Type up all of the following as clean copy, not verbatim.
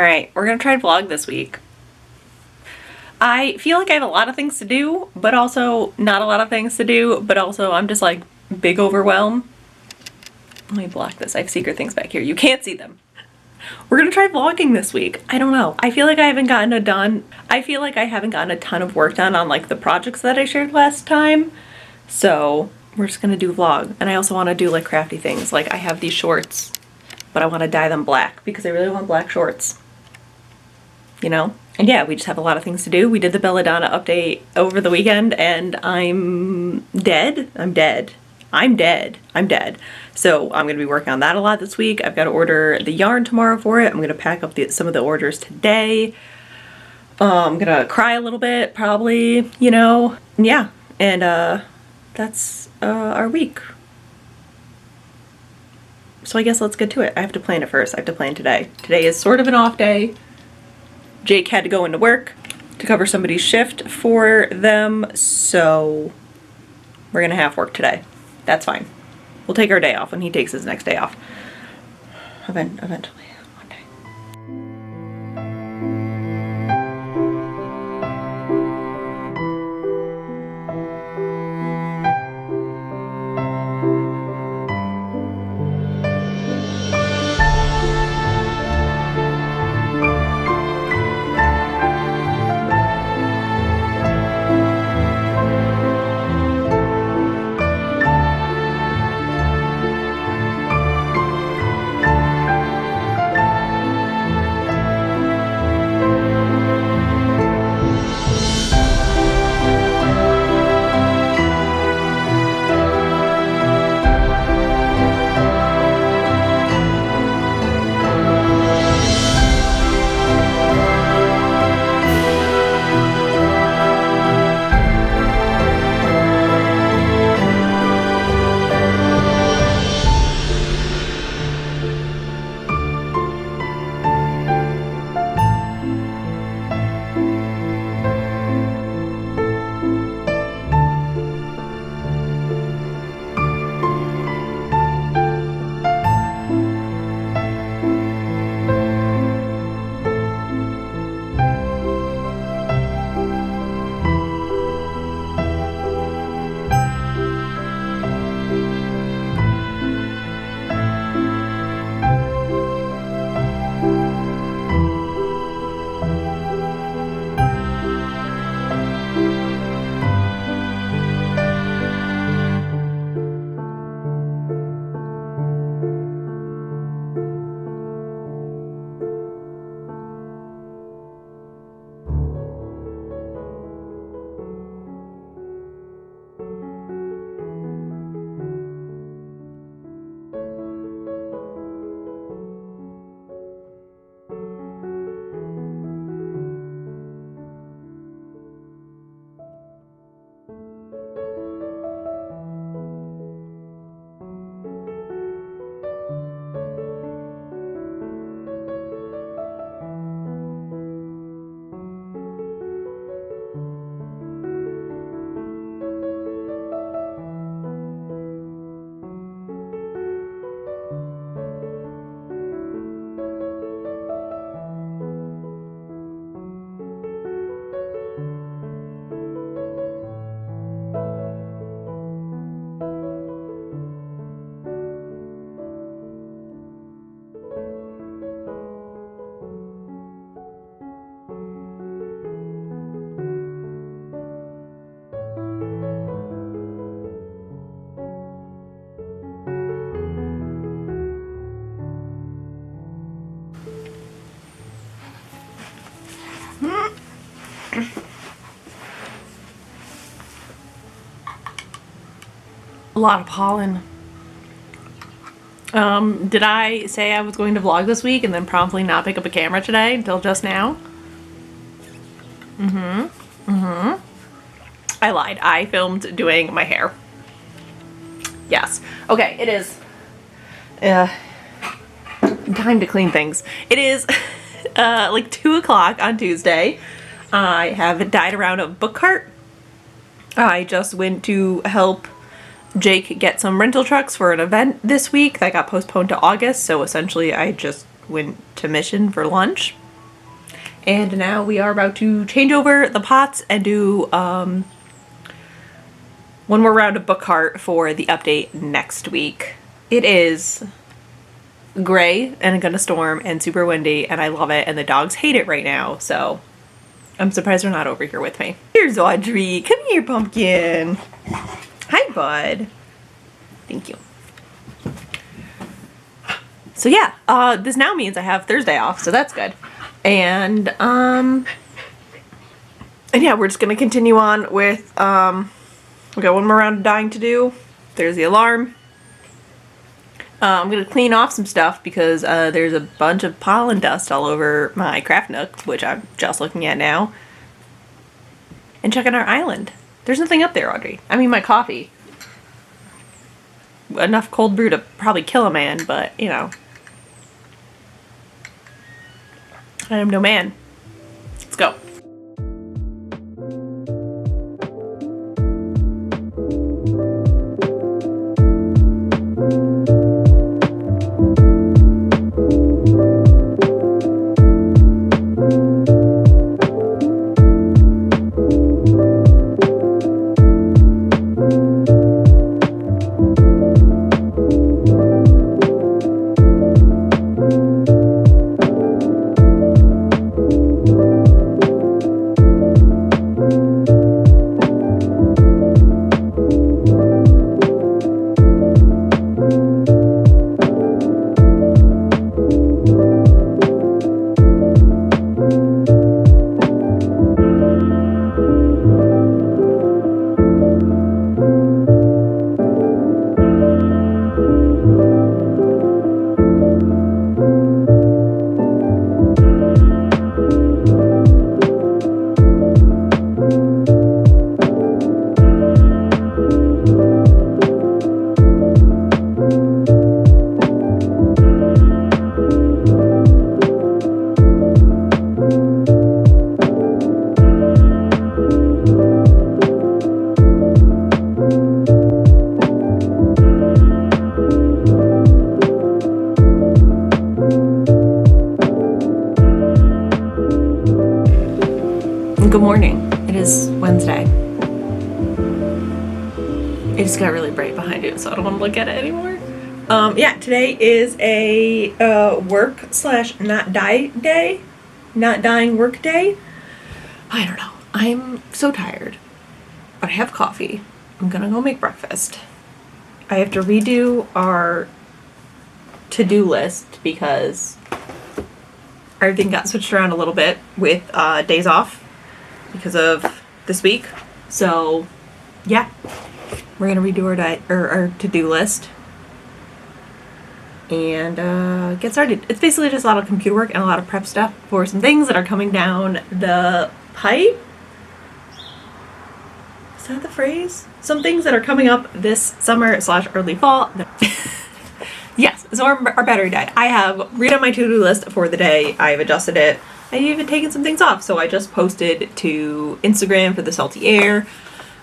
Alright, we're gonna try to vlog this week. I feel like I have a lot of things to do, but also not a lot of things to do, but also I'm just like big overwhelmed. Let me block this. I have secret things back here. You can't see them. We're gonna try vlogging this week. I don't know. I feel like I haven't gotten a ton of work done on like the projects that I shared last time. So we're just gonna do vlog. And I also wanna do like crafty things. Like I have these shorts, but I wanna dye them black because I really want black shorts. You know? And yeah, we just have a lot of things to do. We did the Belladonna update over the weekend and I'm dead. I'm dead. So I'm going to be working on that a lot this week. I've got to order the yarn tomorrow for it. I'm going to pack up some of the orders today. I'm going to cry a little bit, probably, you know. Yeah, and that's our week. So I guess let's get to it. I have to plan it first. I have to plan today. Today is sort of an off day. Jake had to go into work to cover somebody's shift for them, so we're going to have work today. That's fine. We'll take our day off when he takes his next day off. Eventually. One day. A lot of pollen. Did I say I was going to vlog this week and then promptly not pick up a camera today until just now? I lied. I filmed doing my hair. Yes. Okay, it is time to clean things. It is like 2 o'clock on Tuesday. I have dyed around a book cart. I just went to help Jake get some rental trucks for an event this week that got postponed to August, so essentially I just went to Mission for lunch. And now we are about to change over the pots and do one more round of book cart for the update next week. It is gray and gonna storm and super windy, and I love it, and the dogs hate it right now, so I'm surprised they're not over here with me. Here's Audrey. Come here, pumpkin. Hi, bud. Thank you. So yeah, this now means I have Thursday off, so that's good. And yeah, we're just gonna continue on with, we got one more round of dyeing to do. There's the alarm. I'm gonna clean off some stuff because there's a bunch of pollen dust all over my craft nook, which I'm just looking at now. And checking our island. There's nothing up there, Audrey. I mean, my coffee. Enough cold brew to probably kill a man, but, you know. I am no man. Let's go. Good morning. It is Wednesday. It just got really bright behind you, so I don't want to look at it anymore. Yeah, today is a work/not dye day. Not dyeing work day. I don't know. I'm so tired. But I have coffee. I'm gonna go make breakfast. I have to redo our to-do list because everything got switched around a little bit with days off because of this week. So yeah, we're gonna redo our to-do list and get started. It's basically just a lot of computer work and a lot of prep stuff for some things that are coming down the pipe. Is that the phrase? Some things that are coming up this summer/early fall. Yes, so our battery died. I have redone my to-do list for the day. I've adjusted it. I've even taken some things off. So I just posted to Instagram for the salty air.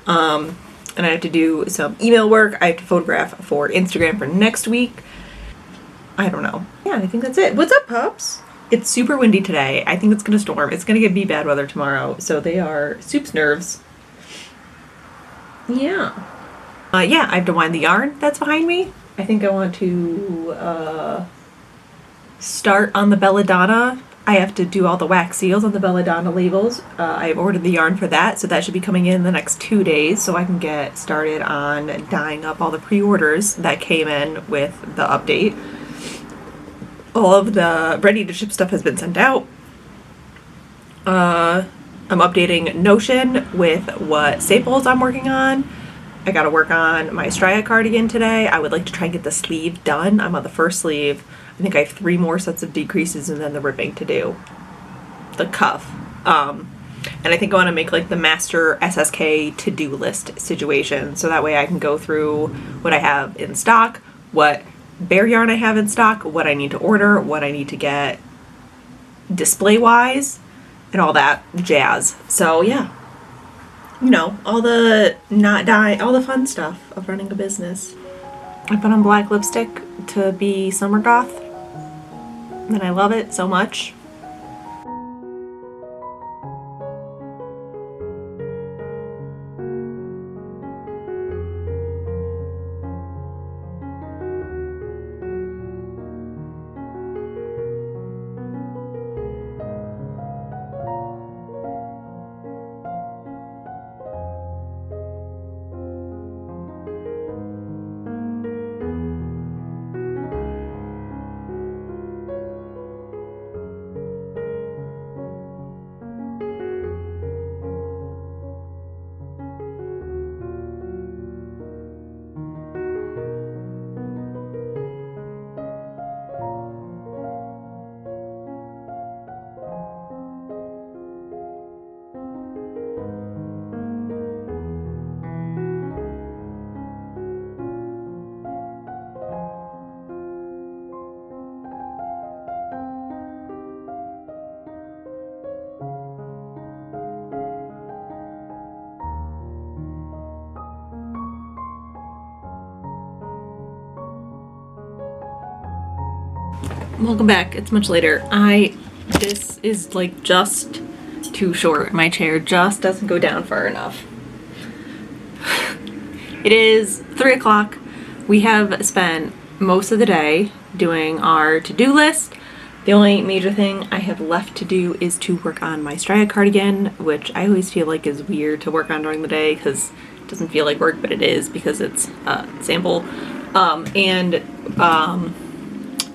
And I have to do some email work. I have to photograph for Instagram for next week. I don't know. Yeah, I think that's it. What's up, pups? It's super windy today. I think it's going to storm. It's going to be bad weather tomorrow. So they are Soup's nerves. Yeah. Yeah, I have to wind the yarn that's behind me. I think I want to start on the belladonna. I have to do all the wax seals on the belladonna labels. I have ordered the yarn for that, so that should be coming in the next 2 days so I can get started on dyeing up all the pre-orders that came in with the update. All of the ready-to-ship stuff has been sent out. I'm updating Notion with what staples I'm working on. I gotta work on my Strya cardigan today. I would like to try and get the sleeve done. I'm on the first sleeve. I think I have 3 more sets of decreases and then the ribbing to do. The cuff. And I think I want to make like the master SSK to-do list situation. So that way I can go through what I have in stock, what bare yarn I have in stock, what I need to order, what I need to get display-wise, and all that jazz. So yeah. You know, all the not dye, all the fun stuff of running a business. I put on black lipstick to be summer goth. And I love it so much. Welcome back. It's much later. This is like just too short. My chair just doesn't go down far enough. It is 3 o'clock. We have spent most of the day doing our to-do list. The only major thing I have left to do is to work on my Straya cardigan, which I always feel like is weird to work on during the day because it doesn't feel like work, but it is because it's a sample.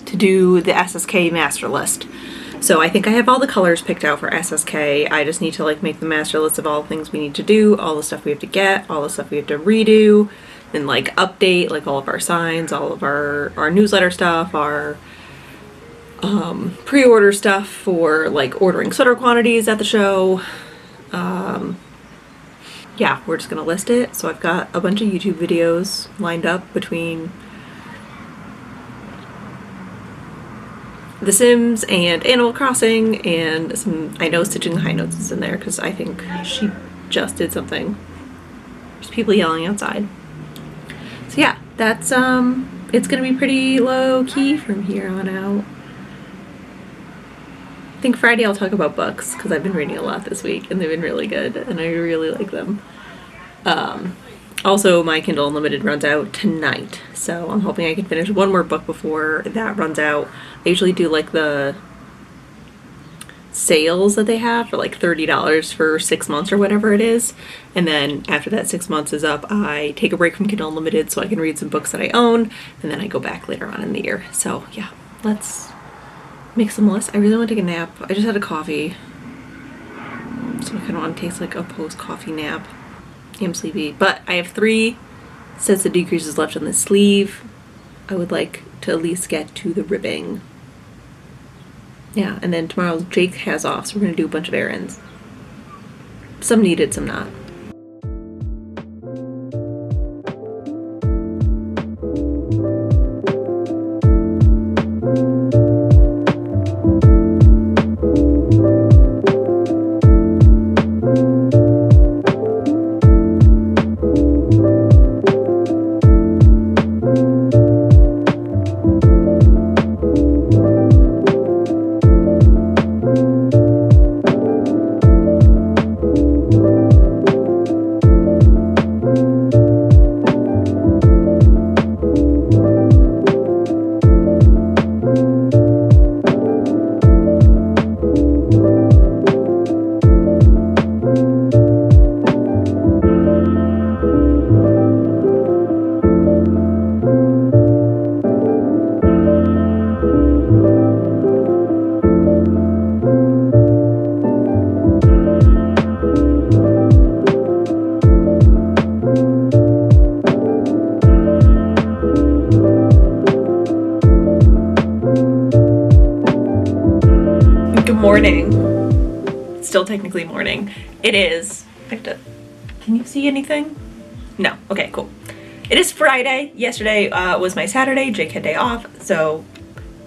To do the SSK master list. So I think I have all the colors picked out for SSK. I just need to like make the master list of all the things we need to do, all the stuff we have to get, all the stuff we have to redo, and like update like all of our signs, all of our newsletter stuff, our pre-order stuff for like ordering sweater quantities at the show. Yeah, we're just gonna list it. So I've got a bunch of YouTube videos lined up between The Sims and Animal Crossing and some, I know Stitching the High Notes is in there because I think she just did something. There's people yelling outside. So yeah, that's, it's gonna be pretty low key from here on out. I think Friday I'll talk about books because I've been reading a lot this week and they've been really good and I really like them. Also, my Kindle Unlimited runs out tonight, so I'm hoping I can finish one more book before that runs out. I usually do like the sales that they have for like $30 for 6 months or whatever it is, and then after that 6 months is up, I take a break from Kindle Unlimited so I can read some books that I own, and then I go back later on in the year. So yeah, let's make some lists. I really want to take a nap. I just had a coffee, so I kind of want to take like a post-coffee nap. I'm sleepy, but I have 3 sets of decreases left on the sleeve. I would like to at least get to the ribbing. Yeah, and then tomorrow Jake has off, so we're gonna do a bunch of errands. Some needed, some not. Morning. Still technically morning. It is. Can you see anything? No. Okay, cool. It is Friday. Yesterday was my Saturday. Jake had day off. So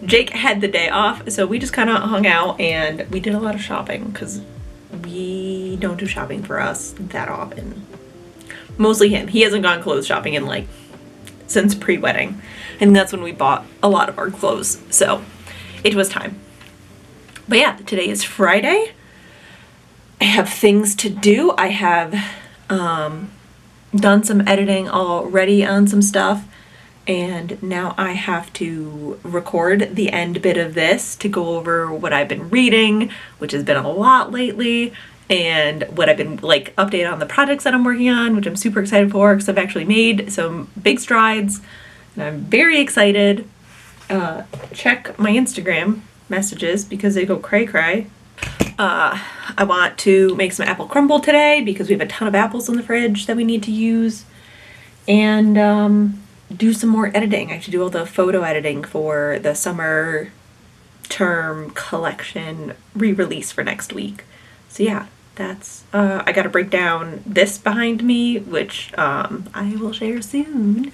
Jake had the day off. So we just kind of hung out and we did a lot of shopping because we don't do shopping for us that often. Mostly him. He hasn't gone clothes shopping in like since pre-wedding. And that's when we bought a lot of our clothes. So it was time. But yeah, today is Friday. I have things to do. I have done some editing already on some stuff, and now I have to record the end bit of this to go over what I've been reading, which has been a lot lately, and what I've been like update on the projects that I'm working on, which I'm super excited for because I've actually made some big strides, and I'm very excited. Check my Instagram messages because they go cray cray. I want to make some apple crumble today because we have a ton of apples in the fridge that we need to use, and do some more editing. I have to do all the photo editing for the summer term collection re-release for next week. So yeah, that's I gotta break down this behind me, which I will share soon.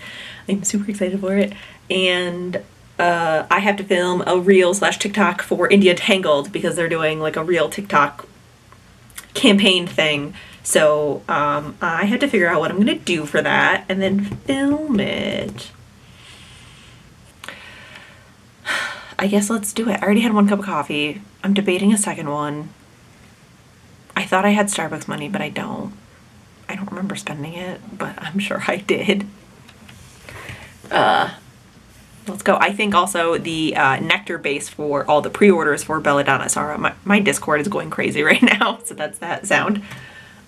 I'm super excited for it. And I have to film a reel/TikTok for India Tangled because they're doing like a real TikTok campaign thing. So I had to figure out what I'm gonna do for that and then film it. I guess let's do it. I already had 1 cup of coffee. I'm debating a second one. I thought I had Starbucks money, but I don't. I don't remember spending it, but I'm sure I did. Let's go. I think also the nectar base for all the pre-orders for Belladonna. Sorry, my Discord is going crazy right now, so that's that sound.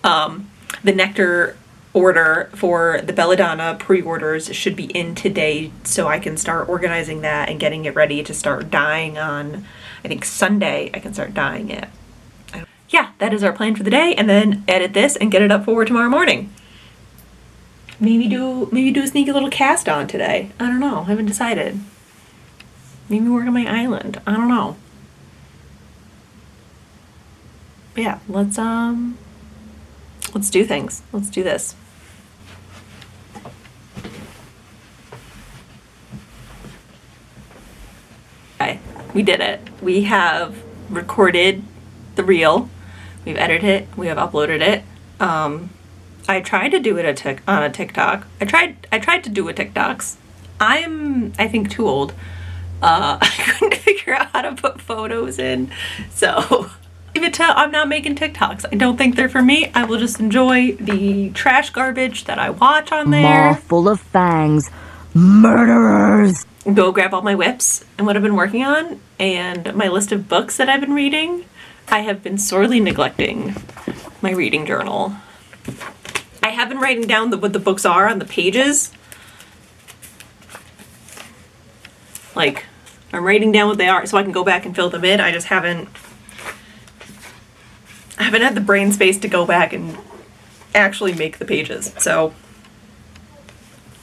The nectar order for the Belladonna pre-orders should be in today, so I can start organizing that and getting it ready to start dyeing on, I think Sunday I can start dyeing it. Yeah, that is our plan for the day, and then edit this and get it up for tomorrow morning. Maybe do a sneaky little cast on today. I don't know, I haven't decided. Maybe work on my island. I don't know. But yeah, let's do things. Let's do this. Okay, we did it. We have recorded the reel. We've edited it. We have uploaded it. I tried to do it on a TikTok. I tried to do a TikToks. I think too old. I couldn't figure out how to put photos in. So I'm not making TikToks. I don't think they're for me. I will just enjoy the trash garbage that I watch on there. Maw full of fangs. Murderers. Go grab all my whips and what I've been working on and my list of books that I've been reading. I have been sorely neglecting my reading journal. I have been writing down what the books are on the pages. Like, I'm writing down what they are so I can go back and fill them in. I just haven't had the brain space to go back and actually make the pages. So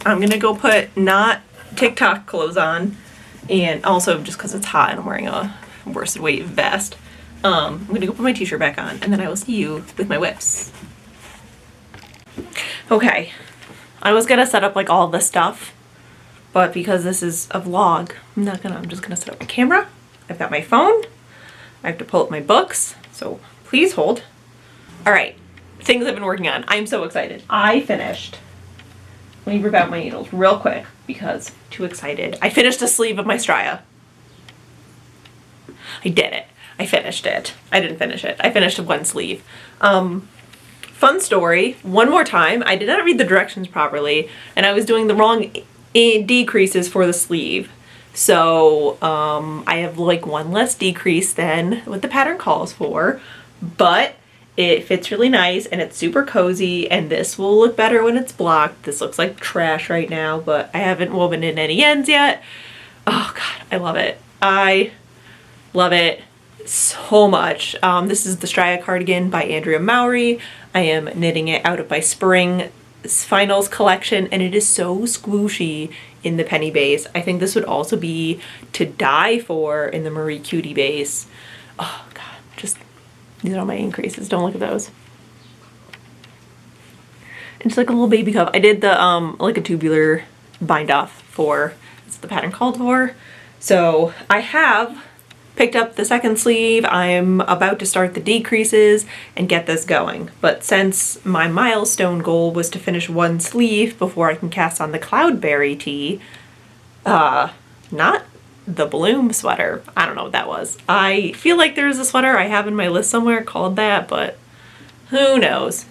I'm gonna go put not TikTok clothes on, and also just because it's hot and I'm wearing a worsted weight vest. I'm gonna go put my t-shirt back on, and then I will see you with my whips. Okay, I was gonna set up like all this stuff, but because this is a vlog, I'm just gonna set up my camera. I've got my phone. I have to pull up my books, so please hold. All right, things I've been working on. I'm so excited. I finished. Let me rip out my needles real quick because I'm too excited. I finished a sleeve of my Straya. I did it. I finished it. I didn't finish it. I finished 1 sleeve. Fun story, one more time, I did not read the directions properly, and I was doing the wrong decreases for the sleeve. So I have like 1 less decrease than what the pattern calls for, but it fits really nice and it's super cozy, and this will look better when it's blocked. This looks like trash right now, but I haven't woven in any ends yet. Oh God, I love it. I love it so much. This is the Straya cardigan by Andrea Mowry. I am knitting it out of my spring finals collection, and it is so squishy in the penny base. I think this would also be to die for in the Marie Cutie base. Oh God, just these are all my increases. Don't look at those. It's like a little baby cup. I did the like a tubular bind off for, it's the pattern called for. So I have picked up the 2nd sleeve. I'm about to start the decreases and get this going. But since my milestone goal was to finish 1 sleeve before I can cast on the Cloudberry tee, not the Bloom sweater. I don't know what that was. I feel like there's a sweater I have in my list somewhere called that, but who knows.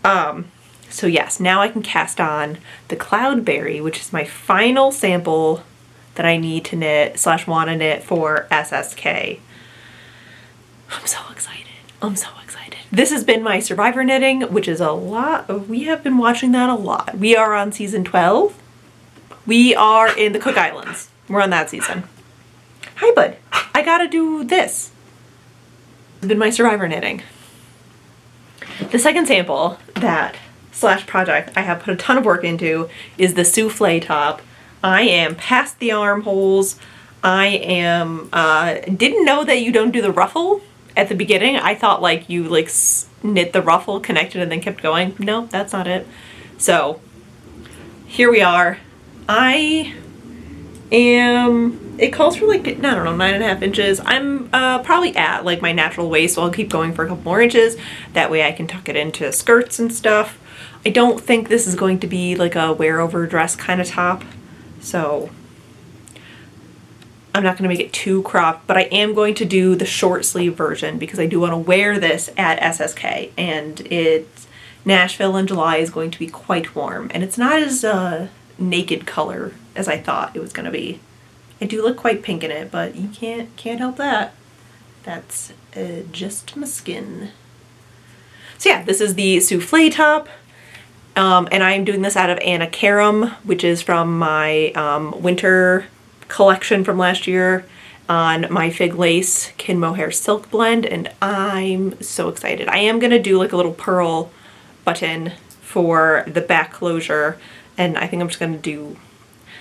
So yes, now I can cast on the Cloudberry, which is my final sample that I need to knit / want to knit for SSK. I'm so excited. I'm so excited. This has been my Survivor knitting, which is a lot. We have been watching that a lot. We are on season 12. We are in the Cook Islands. We're on that season. Hi, bud. I gotta do this. It's been my Survivor knitting. The second sample that / project I have put a ton of work into is the souffle top. I am past the armholes. I am, didn't know that you don't do the ruffle at the beginning. I thought like you like knit the ruffle, connected, and then kept going. No, that's not it. So here we are. I am, it calls for like, I don't know, 9.5 inches. I'm probably at like my natural waist, so I'll keep going for a couple more inches. That way I can tuck it into skirts and stuff. I don't think this is going to be like a wear over dress kind of top. So I'm not going to make it too cropped, but I am going to do the short sleeve version because I do want to wear this at SSK, and Nashville in July is going to be quite warm, and it's not as naked color as I thought it was going to be. I do look quite pink in it, but you can't help that. That's just my skin. So yeah, this is the souffle top, and I'm doing this out of Anna Karam, which is from my winter collection from last year on my Fig Lace Kin Mohair Silk Blend, and I'm so excited. I am gonna do like a little pearl button for the back closure, and I think I'm just gonna do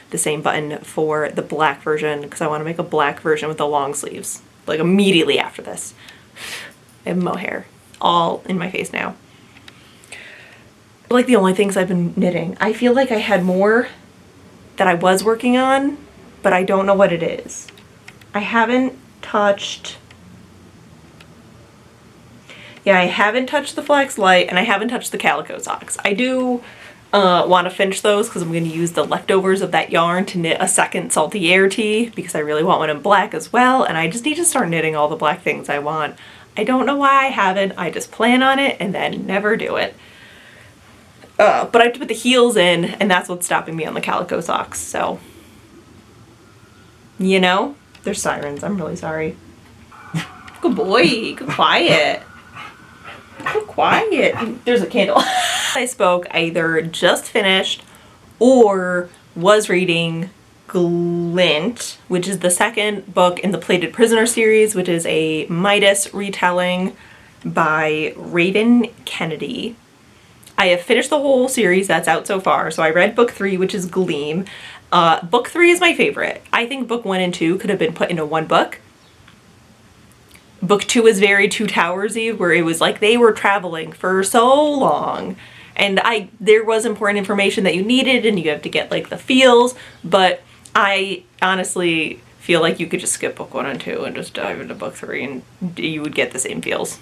the same button for the black version because I want to make a black version with the long sleeves like immediately after this. I have mohair all in my face now. Like the only things I've been knitting. I feel like I had more that I was working on, but I don't know what it is. I haven't touched the Flax Light, and I haven't touched the Calico socks. I do want to finish those because I'm going to use the leftovers of that yarn to knit a second Salty Air tee because I really want one in black as well, and I just need to start knitting all the black things I want. I don't know why I haven't. I just plan on it and then never do it. But I have to put the heels in, and that's what's stopping me on the Calico socks, so. You know? There's sirens. I'm really sorry. Good boy. Good quiet. Good quiet. There's a candle. I spoke, I either just finished or was reading Glint, which is the second book in the Plated Prisoner series, which is a Midas retelling by Raven Kennedy. I have finished the whole series that's out so far. So I read book 3, which is Gleam. Book 3 is my favorite. I think book 1 and 2 could have been put into one book. Book 2 is very Two Towers-y, where it was like they were traveling for so long. And there was important information that you needed, and you have to get like the feels, but I honestly feel like you could just skip book 1 and 2 and just dive into book 3 and you would get the same feels.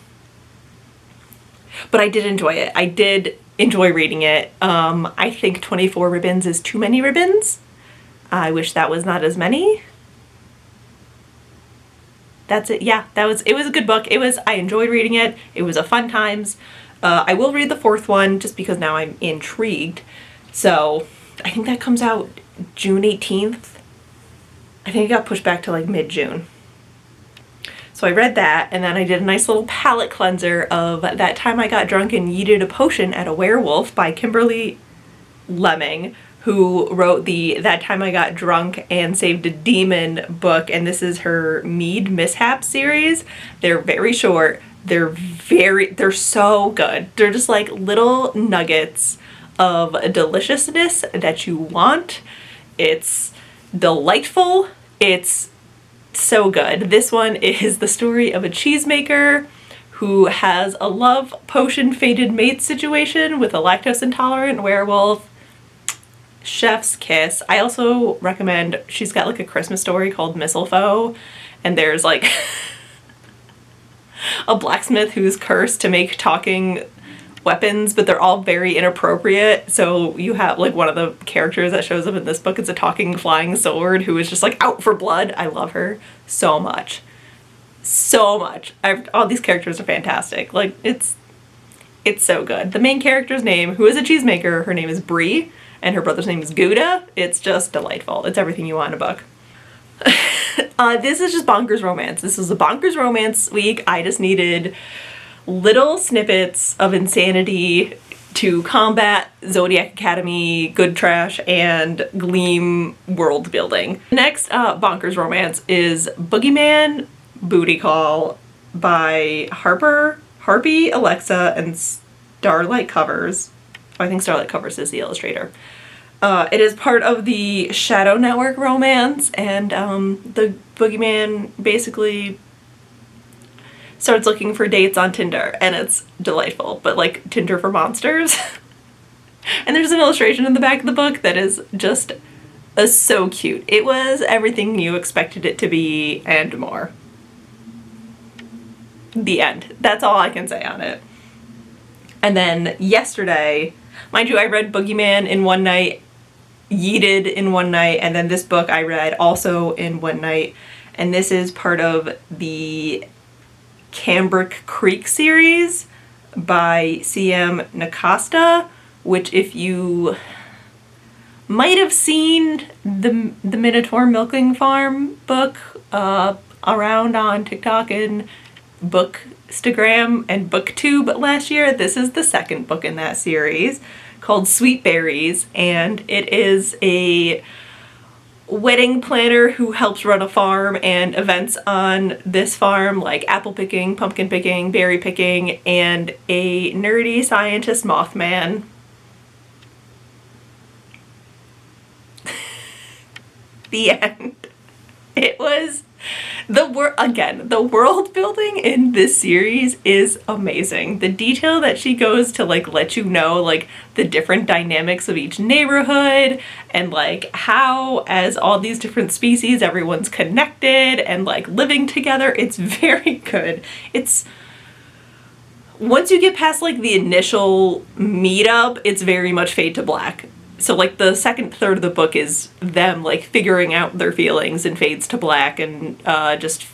But I did enjoy it. I did enjoy reading it. I think 24 ribbons is too many ribbons. I wish that was not as many. That's it. Yeah, it was a good book. I enjoyed reading it. It was a fun times. I will read the 4th one just because now I'm intrigued. So I think that comes out June 18th. I think it got pushed back to like mid-June. So I read that, and then I did a nice little palette cleanser of That Time I Got Drunk and Yeeted a Potion at a Werewolf by Kimberly Lemming, who wrote the That Time I Got Drunk and Saved a Demon book, and this is her Mead Mishap series. They're very short. They're so good. They're just like little nuggets of deliciousness that you want. It's delightful. It's so good. This one is the story of a cheesemaker who has a love potion fated mate situation with a lactose intolerant werewolf. Chef's kiss. I also recommend, she's got like a Christmas story called Mistletoe, and there's like a blacksmith who's cursed to make talking weapons, but they're all very inappropriate. So you have like one of the characters that shows up in this book is a talking flying sword who is just like out for blood. I love her so much. So much. All these characters are fantastic. Like it's so good. The main character's name, who is a cheesemaker, her name is Brie, and her brother's name is Gouda. It's just delightful. It's everything you want in a book. This is just bonkers romance. This is a bonkers romance week. I just needed little snippets of insanity to combat Zodiac Academy, Good Trash, and Gleam world building. Next bonkers romance is Boogeyman Booty Call by Harpy, Alexa, and Starlight Covers. I think Starlight Covers is the illustrator. It is part of the Shadow Network romance, and the Boogeyman basically starts looking for dates on Tinder, and it's delightful, but like Tinder for monsters. And there's an illustration in the back of the book that is just so cute. It was everything you expected it to be and more. The end. That's all I can say on it. And then yesterday, mind you, I read Boogeyman in one night yeeted in one night, and then this book I read also in one night, and this is part of the Cambric Creek series by C.M. Nakasta, which if you might have seen the Minotaur Milking Farm book around on TikTok and Bookstagram and BookTube last year, this is the second book in that series called Sweet Berries, and it is a wedding planner who helps run a farm and events on this farm like apple picking, pumpkin picking, berry picking, and a nerdy scientist Mothman. The end. It was the world building in this series is amazing. The detail that she goes to like let you know like the different dynamics of each neighborhood and like how as all these different species everyone's connected and like living together. It's very good. It's once you get past like the initial meetup, it's very much fade to black. So like the second third of the book is them like figuring out their feelings and fades to black and just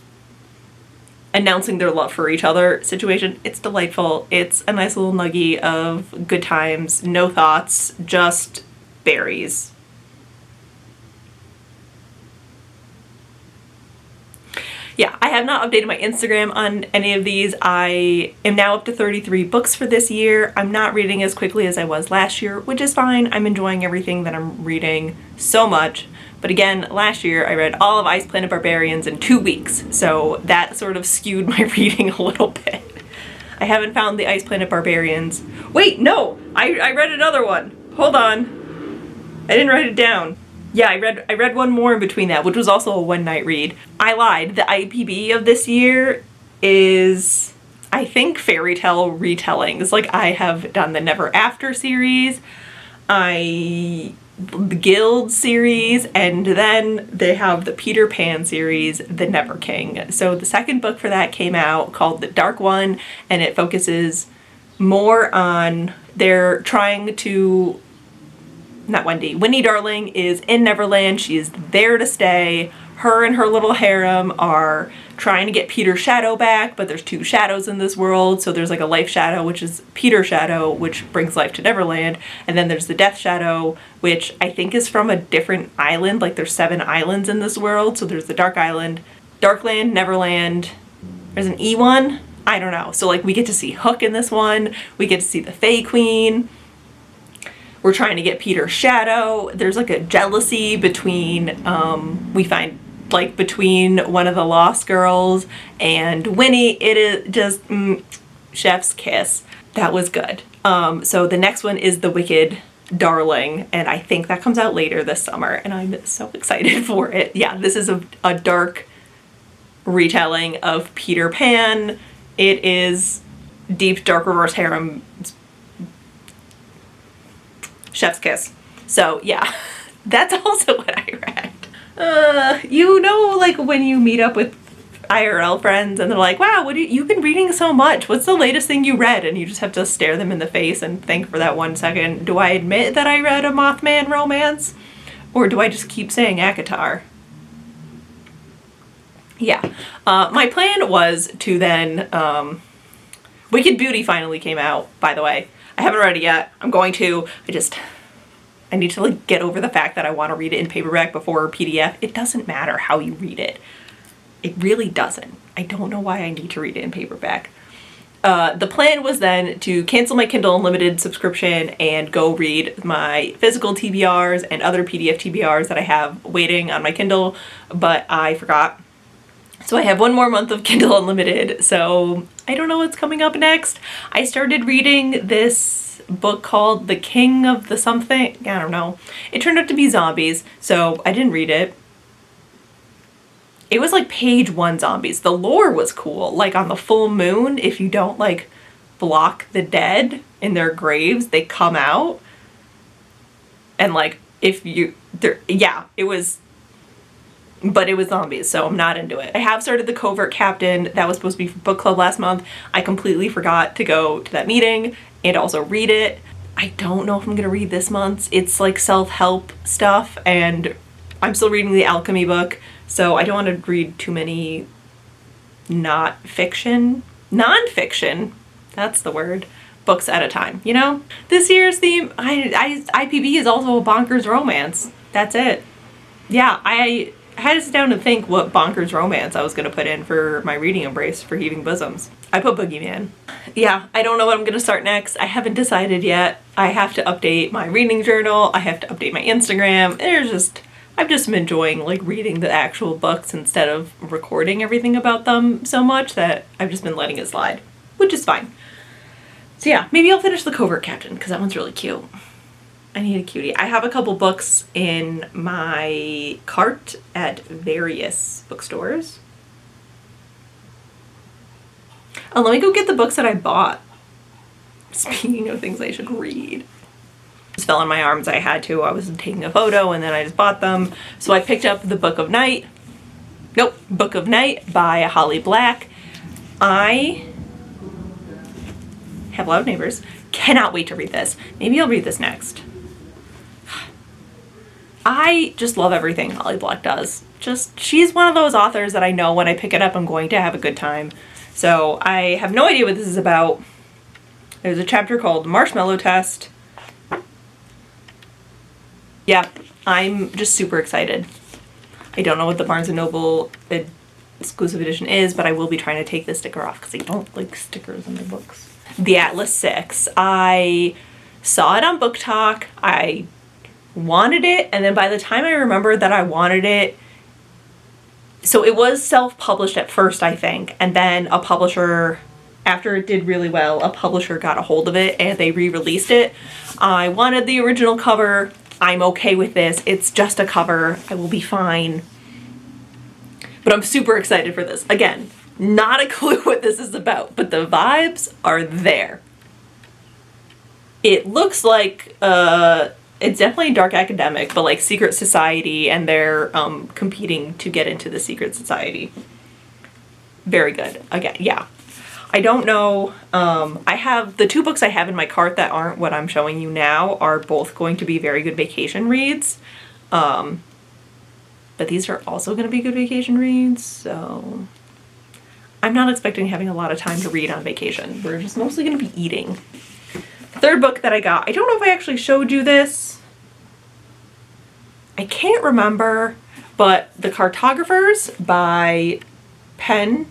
announcing their love for each other situation. It's delightful. It's a nice little nuggie of good times, no thoughts, just berries. Yeah, I have not updated my Instagram on any of these. I am now up to 33 books for this year. I'm not reading as quickly as I was last year, which is fine. I'm enjoying everything that I'm reading so much. But again, last year I read all of Ice Planet Barbarians in 2 weeks, so that sort of skewed my reading a little bit. I haven't found the Ice Planet Barbarians. Wait, no! I read another one. Hold on. I didn't write it down. Yeah, I read one more in between that, which was also a one-night read. I lied. The IPB of this year is, I think, fairy tale retellings. Like, I have done the Never After series, the Guild series, and then they have the Peter Pan series, The Never King. So the second book for that came out called The Dark One, and it focuses more on they're trying to... Not Wendy. Winnie Darling is in Neverland. She is there to stay. Her and her little harem are trying to get Peter's shadow back, but there's 2 shadows in this world. So there's like a life shadow, which is Peter's shadow, which brings life to Neverland. And then there's the death shadow, which I think is from a different island. Like there's 7 islands in this world. So there's the Dark Island, Darkland, Neverland. There's an E one. I don't know. So like we get to see Hook in this one. We get to see the Fae Queen. We're trying to get Peter's shadow. There's like a jealousy between, we find like between one of the Lost Girls and Winnie. It is just chef's kiss. That was good. So the next one is The Wicked Darling, and I think that comes out later this summer, and I'm so excited for it. Yeah, this is a dark retelling of Peter Pan. It is deep, dark reverse harem chef's kiss. So yeah, that's also what I read. You know, like when you meet up with IRL friends and they're like, wow, you've been reading so much. What's the latest thing you read? And you just have to stare them in the face and think for that 1 second, do I admit that I read a Mothman romance? Or do I just keep saying ACOTAR? Yeah. My plan was to then, Wicked Beauty finally came out, by the way. I haven't read it yet. I'm going to. I need to like get over the fact that I want to read it in paperback before PDF. It doesn't matter how you read it. It really doesn't. I don't know why I need to read it in paperback. The plan was then to cancel my Kindle Unlimited subscription and go read my physical TBRs and other PDF TBRs that I have waiting on my Kindle, but I forgot. So I have 1 more month of Kindle Unlimited, so I don't know what's coming up next. I started reading this book called The King of the Something. I don't know. It turned out to be zombies, so I didn't read it. It was like page 1 zombies. The lore was cool. Like on the full moon, if you don't like block the dead in their graves, they come out. And like if you, yeah, it was... But it was zombies, so I'm not into it. I have started The Covert Captain. That was supposed to be for book club last month. I completely forgot to go to that meeting and also read it. I don't know if I'm gonna read this month's. It's like self-help stuff, and I'm still reading the alchemy book, so I don't want to read too many nonfiction, that's the word, books at a time, you know? This year's theme, IPB is also a bonkers romance. That's it. Yeah, I had to sit down and think what bonkers romance I was going to put in for my reading embrace for Heaving Bosoms. I put Boogeyman. Yeah, I don't know what I'm going to start next. I haven't decided yet. I have to update my reading journal. I have to update my Instagram. I've just been enjoying like reading the actual books instead of recording everything about them so much that I've just been letting it slide, which is fine. So yeah, maybe I'll finish The Covert Captain because that one's really cute. I need a cutie. I have a couple books in my cart at various bookstores. Oh, let me go get the books that I bought. Speaking of things I should read. Just fell in my arms. I had to. I was taking a photo and then I just bought them. So I picked up the Book of Night by Holly Black. I have loud neighbors. Cannot wait to read this. Maybe I'll read this next. I just love everything Holly Black does. She's one of those authors that I know when I pick it up I'm going to have a good time. So I have no idea what this is about. There's a chapter called Marshmallow Test. Yeah, I'm just super excited. I don't know what the Barnes & Noble exclusive edition is, but I will be trying to take this sticker off because I don't like stickers on my books. The Atlas 6. I saw it on Book Talk. I wanted it, and then by the time I remembered that I wanted it, so it was self-published at first, I think, and then a publisher, after it did really well, a publisher got a hold of it and they re-released it. I wanted the original cover. I'm okay with this. It's just a cover. I will be fine. But I'm super excited for this. Again, not a clue what this is about, but the vibes are there. It looks like it's definitely dark academic, but like secret society, and they're competing to get into the secret society. Very good. Again, yeah. I don't know. I have the two books I have in my cart that aren't what I'm showing you now are both going to be very good vacation reads. But these are also going to be good vacation reads, so I'm not expecting having a lot of time to read on vacation. We're just mostly going to be eating. Third book that I got, I don't know if I actually showed you this. I can't remember, but The Cartographers by Pen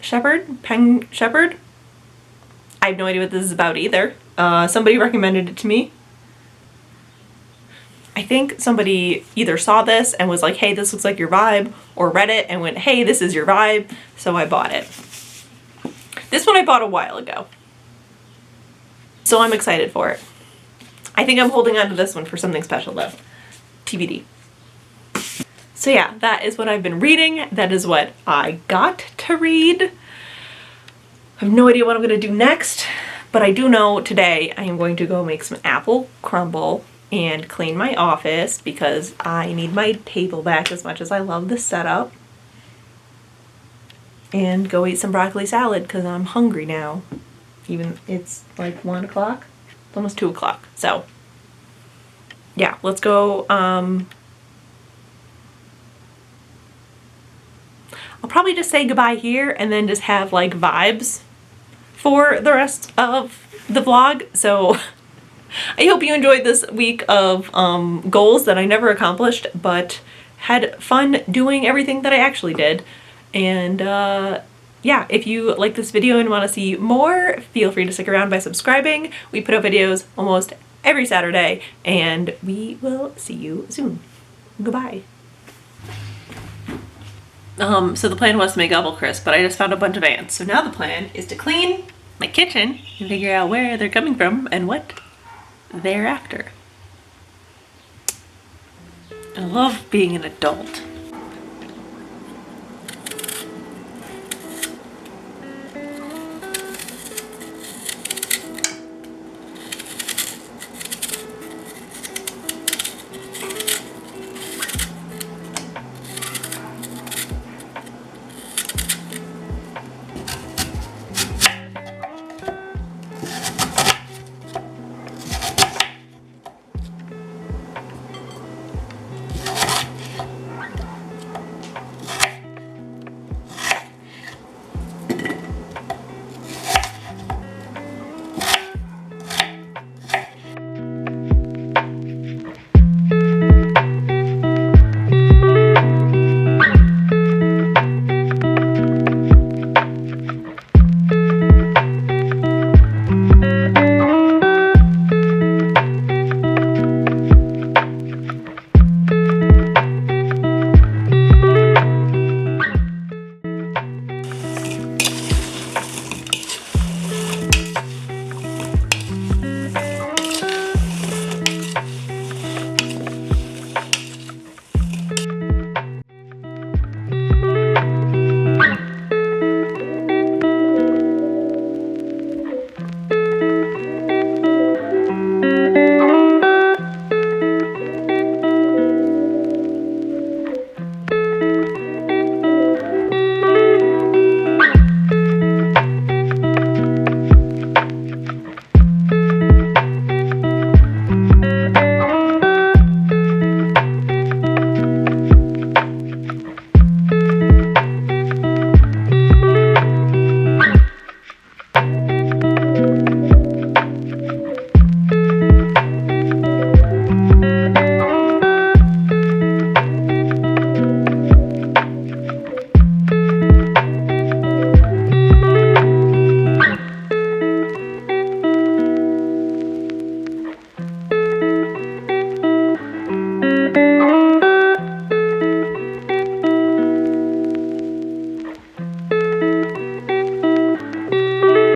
Shepherd. I have no idea what this is about either. Somebody recommended it to me. I think somebody either saw this and was like, hey, this looks like your vibe, or read it and went, hey, this is your vibe, so I bought it. This one I bought a while ago, so I'm excited for it. I think I'm holding on to this one for something special though. TBD. So yeah, that is what I've been reading. That is what I got to read. I have no idea what I'm going to do next, but I do know today I am going to go make some apple crumble and clean my office because I need my table back as much as I love this setup. And go eat some broccoli salad because I'm hungry now. Even it's like 1 o'clock. It's almost 2 o'clock. So yeah, let's go. I'll probably just say goodbye here and then just have like vibes for the rest of the vlog. So I hope you enjoyed this week of goals that I never accomplished, but had fun doing everything that I actually did. And yeah, if you like this video and want to see more, feel free to stick around by subscribing. We put up videos almost every Saturday, and we will see you soon. Goodbye. So the plan was to make apple crisp, but I just found a bunch of ants. So now the plan is to clean my kitchen and figure out where they're coming from and what they're after. I love being an adult.